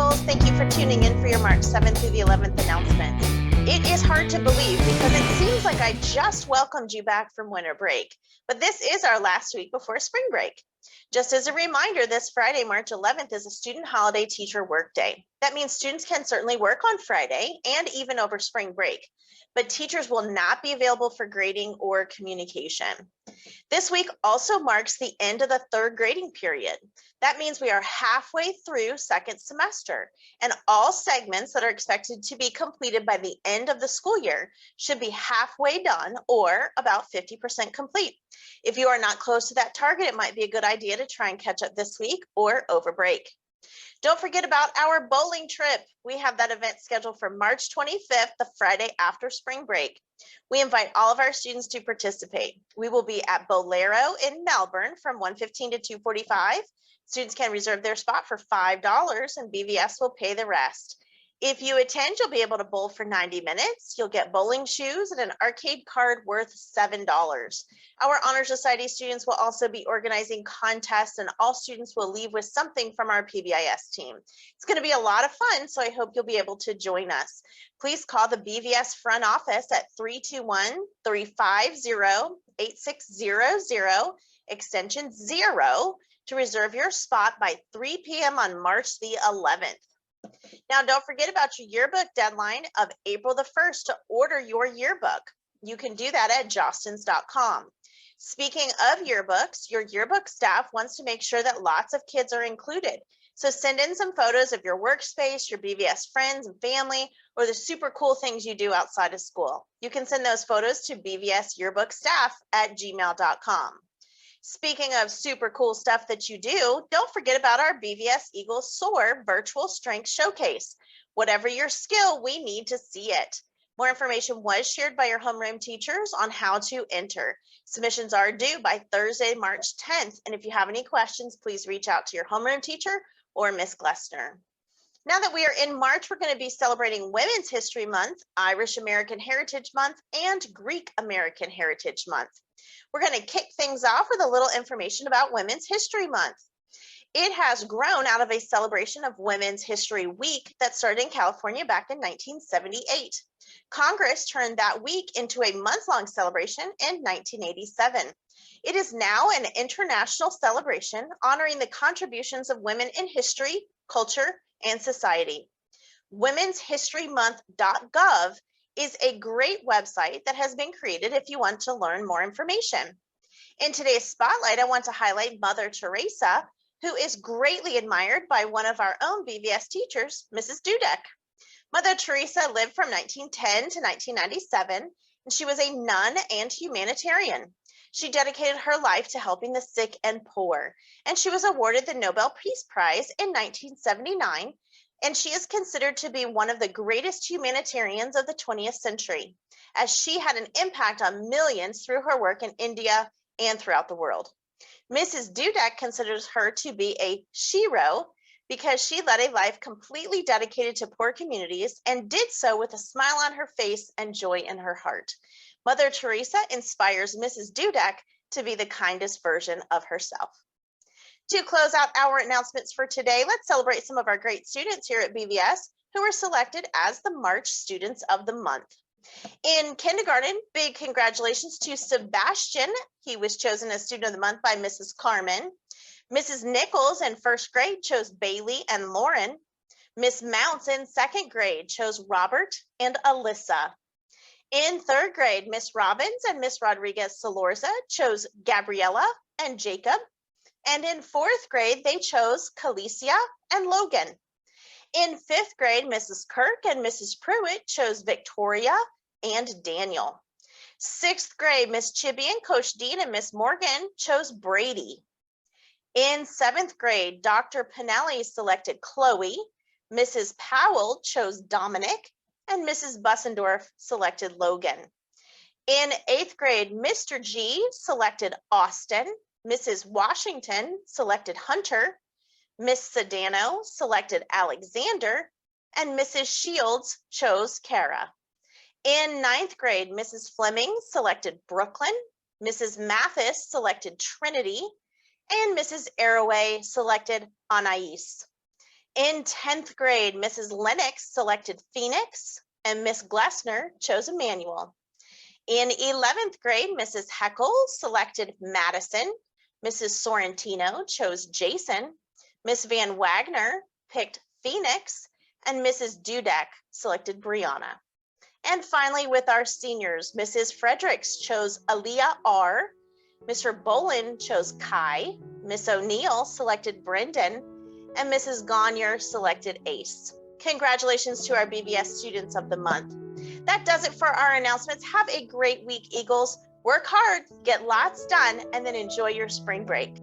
Eagles. Thank you for tuning in for your March 7th through the 11th announcements. It is hard to believe because it seems like I just welcomed you back from winter break, but this is our last week before spring break. Just as a reminder, this Friday, March 11th, is a student holiday teacher workday. That means students can certainly work on Friday and even over spring break, but teachers will not be available for grading or communication. This week also marks the end of the third grading period. That means we are halfway through second semester, and all segments that are expected to be completed by the end of the school year should be halfway done or about 50% complete. If you are not close to that target, it might be a good idea to try and catch up this week or over break. Don't forget about our bowling trip. We have that event scheduled for March 25th, the Friday after spring break. We invite all of our students to participate. We will be at Bolero in Melbourne from 1:15 to 2:45. Students can reserve their spot for $5 and BVS will pay the rest. If you attend, you'll be able to bowl for 90 minutes. You'll get bowling shoes and an arcade card worth $7. Our Honor Society students will also be organizing contests, and all students will leave with something from our PBIS team. It's going to be a lot of fun, so I hope you'll be able to join us. Please call the BVS front office at 321-350-8600, extension 0, to reserve your spot by 3 p.m. on March the 11th. Now, don't forget about your yearbook deadline of April the 1st to order your yearbook. You can do that at jostens.com. Speaking of yearbooks, your yearbook staff wants to make sure that lots of kids are included. So send in some photos of your workspace, your BVS friends and family, or the super cool things you do outside of school. You can send those photos to bvsyearbookstaff@gmail.com. Speaking of super cool stuff that you do, don't forget about our BVS Eagles Soar virtual strength showcase. Whatever your skill, we need to see it. More information was shared by your homeroom teachers on how to enter. Submissions are due by Thursday, March 10th. And if you have any questions, please reach out to your homeroom teacher or Miss Glessner. Now that we are in March, we're going to be celebrating Women's History Month, Irish American Heritage Month, and Greek American Heritage Month. We're going to kick things off with a little information about Women's History Month. It has grown out of a celebration of Women's History Week that started in California back in 1978. Congress turned that week into a month-long celebration in 1987. It is now an international celebration honoring the contributions of women in history, culture, and society. womenshistorymonth.gov is a great website that has been created if you want to learn more information. In today's spotlight, I want to highlight Mother Teresa, who is greatly admired by one of our own BVS teachers, Mrs. Dudek. Mother Teresa lived from 1910 to 1997, and she was a nun and humanitarian. She dedicated her life to helping the sick and poor, and she was awarded the Nobel Peace Prize in 1979, and she is considered to be one of the greatest humanitarians of the 20th century, as she had an impact on millions through her work in India and throughout the world. Mrs. Dudek considers her to be a shero because she led a life completely dedicated to poor communities and did so with a smile on her face and joy in her heart. Mother Teresa inspires Mrs. Dudek to be the kindest version of herself. To close out our announcements for today, let's celebrate some of our great students here at BVS who were selected as the March Students of the Month. In kindergarten, big congratulations to Sebastian. He was chosen as Student of the Month by Mrs. Carmen. Mrs. Nichols in first grade chose Bailey and Lauren. Miss Mounts in second grade chose Robert and Alyssa. In third grade, Miss Robbins and Miss Rodriguez Salorza chose Gabriella and Jacob. And in fourth grade, they chose Calicia and Logan. In fifth grade, Mrs. Kirk and Mrs. Pruitt chose Victoria and Daniel. Sixth grade, Miss Chibi and Coach Dean and Miss Morgan chose Brady. In seventh grade, Dr. Pinelli selected Chloe, Mrs. Powell chose Dominic, and Mrs. Bussendorf selected Logan. In eighth grade, Mr. G selected Austin, Mrs. Washington selected Hunter, Miss Sedano selected Alexander, and Mrs. Shields chose Kara. In ninth grade, Mrs. Fleming selected Brooklyn, Mrs. Mathis selected Trinity, and Mrs. Arroway selected Anais. In 10th grade, Mrs. Lennox selected Phoenix and Miss Glessner chose Emmanuel. In 11th grade, Mrs. Heckle selected Madison. Mrs. Sorrentino chose Jason. Miss Van Wagner picked Phoenix, and Mrs. Dudek selected Brianna. And finally, with our seniors, Mrs. Fredericks chose Aaliyah R. Mr. Bolin chose Kai. Miss O'Neill selected Brendan, and Mrs. Gonier selected Ace. Congratulations to our BBS Students of the Month. That does it for our announcements. Have a great week, Eagles. Work hard, get lots done, and then enjoy your spring break.